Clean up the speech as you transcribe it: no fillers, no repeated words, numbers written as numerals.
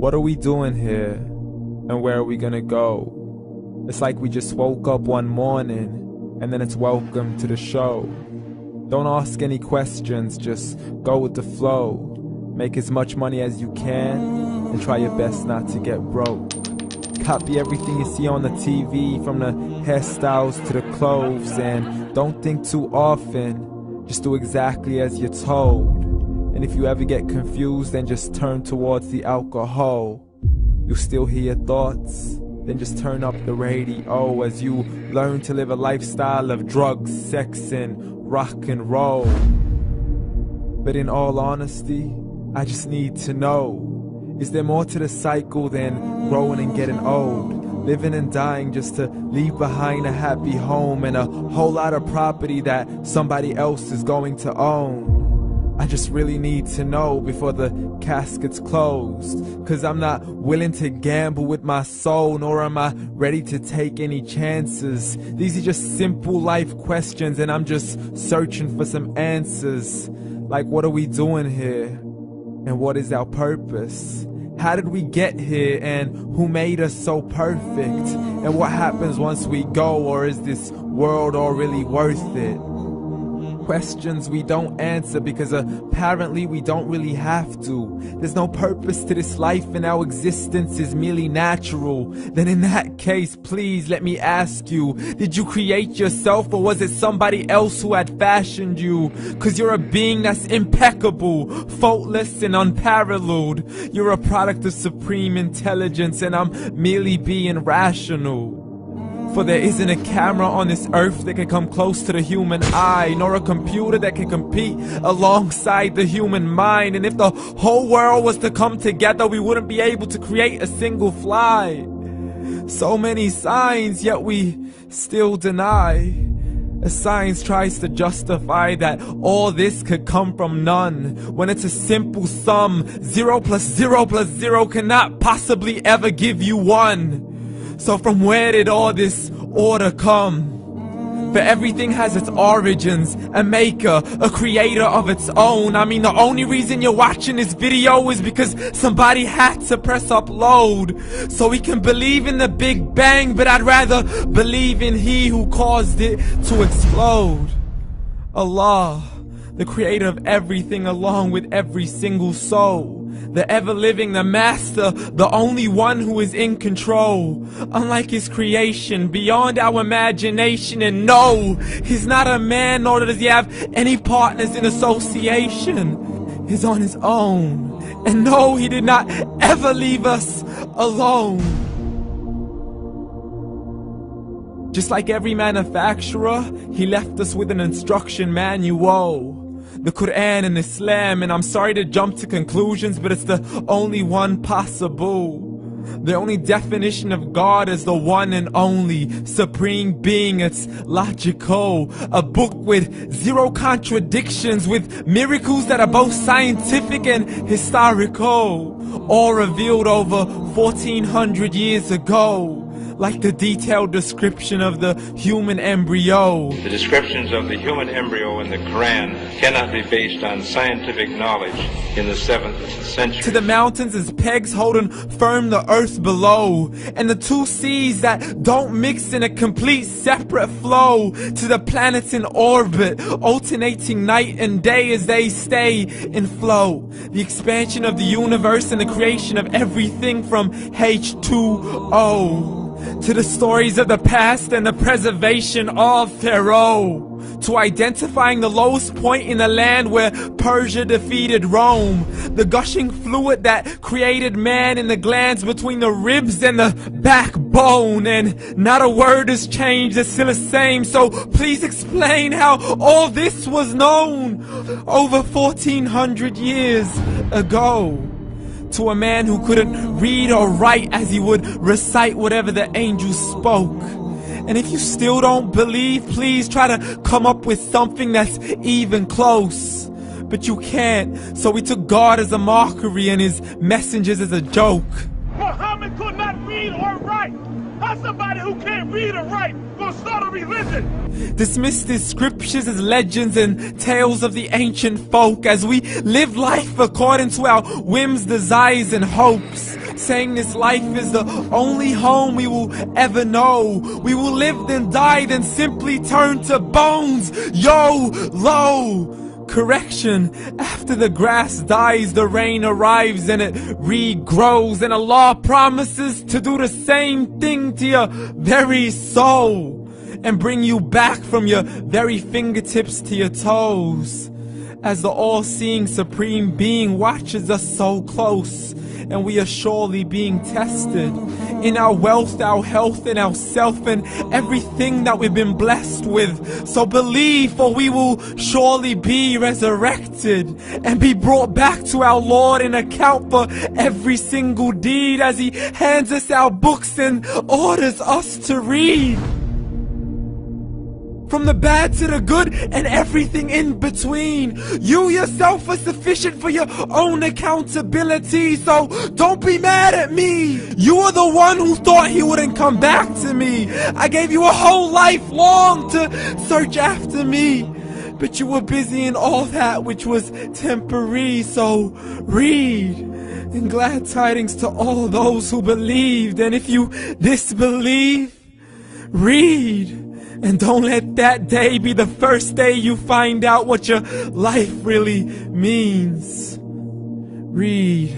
What are we doing here? And where are we gonna go? It's like we just woke up one morning, and then it's welcome to the show. Don't ask any questions, just go with the flow. Make as much money as you can, and try your best not to get broke. Copy everything you see on the TV, from the hairstyles to the clothes, and don't think too often, just do exactly as you're told. And if you ever get confused, then just turn towards the alcohol. You'll still hear your thoughts, then just turn up the radio as you learn to live a lifestyle of drugs, sex, and rock and roll. But in all honesty, I just need to know, is there more to the cycle than growing and getting old? Living and dying just to leave behind a happy home and a whole lot of property that somebody else is going to own. I just really need to know before the casket's closed, 'cause I'm not willing to gamble with my soul, nor am I ready to take any chances. These are just simple life questions, and I'm just searching for some answers. Like, what are we doing here? And what is our purpose? How did we get here, and who made us so perfect? And what happens once we go, or is this world all really worth it? Questions we don't answer because apparently we don't really have to. There's no purpose to this life and our existence is merely natural. Then in that case, please let me ask you, did you create yourself, or was it somebody else who had fashioned you? 'Cause you're a being that's impeccable, faultless and unparalleled. You're a product of supreme intelligence, and I'm merely being rational. For there isn't a camera on this earth that can come close to the human eye, nor a computer that can compete alongside the human mind. And if the whole world was to come together, we wouldn't be able to create a single fly. So many signs, yet we still deny. As science tries to justify that all this could come from none, when it's a simple sum. 0 plus 0 plus 0 cannot possibly ever give you 1. So from where did all this order come? For everything has its origins, a maker, a creator of its own. I mean, the only reason you're watching this video is because somebody had to press upload, so we can believe in the Big Bang, but I'd rather believe in He who caused it to explode. Allah, the creator of everything, along with every single soul. The ever-living, the master, the only one who is in control. Unlike his creation, beyond our imagination. And no, he's not a man, nor does he have any partners in association. He's on his own. And no, he did not ever leave us alone. Just like every manufacturer, he left us with an instruction manual. The Quran and Islam, and I'm sorry to jump to conclusions, but it's the only one possible. The only definition of God is the one and only supreme being. It's logical, a book with 0 contradictions, with miracles that are both scientific and historical, all revealed over 1400 years ago. Like the detailed description of the human embryo. The descriptions of the human embryo in the Quran cannot be based on scientific knowledge in the 7th century. To the mountains as pegs holding firm the earth below, and the 2 seas that don't mix in a complete separate flow. To the planets in orbit, alternating night and day as they stay in flow. The expansion of the universe and the creation of everything from H2O. To the stories of the past and the preservation of Pharaoh. To identifying the lowest point in the land where Persia defeated Rome. The gushing fluid that created man in the glands between the ribs and the backbone. And not a word has changed, it's still the same. So please explain how all this was known over 1400 years ago. To a man who couldn't read or write, as he would recite whatever the angels spoke. And if you still don't believe, please try to come up with something that's even close. But you can't, so we took God as a mockery and his messengers as a joke. Muhammad could not read or write. How's somebody who can't read or write gonna start a religion? Dismissed his scriptures as legends and tales of the ancient folk, as we live life according to our whims, desires, and hopes. saying this life is the only home we will ever know. We will live then die, then simply turn to bones. YOLO! Correction, after the grass dies, the rain arrives and it regrows, and Allah promises to do the same thing to your very soul and bring you back from your very fingertips to your toes, as the all-seeing supreme being watches us so close, and we are surely being tested in our wealth, our health, and our self, and everything that we've been blessed with. So believe, for we will surely be resurrected and be brought back to our Lord and account for every single deed, as He hands us our books and orders us to read. From the bad to the good and everything in between. You yourself are sufficient for your own accountability, so don't be mad at me. You are the one who thought He wouldn't come back to me. I gave you a whole life long to search after me, but you were busy in all that which was temporary. So read, and glad tidings to all those who believed. And if you disbelieve, read. And don't let that day be the first day you find out what your life really means. Read.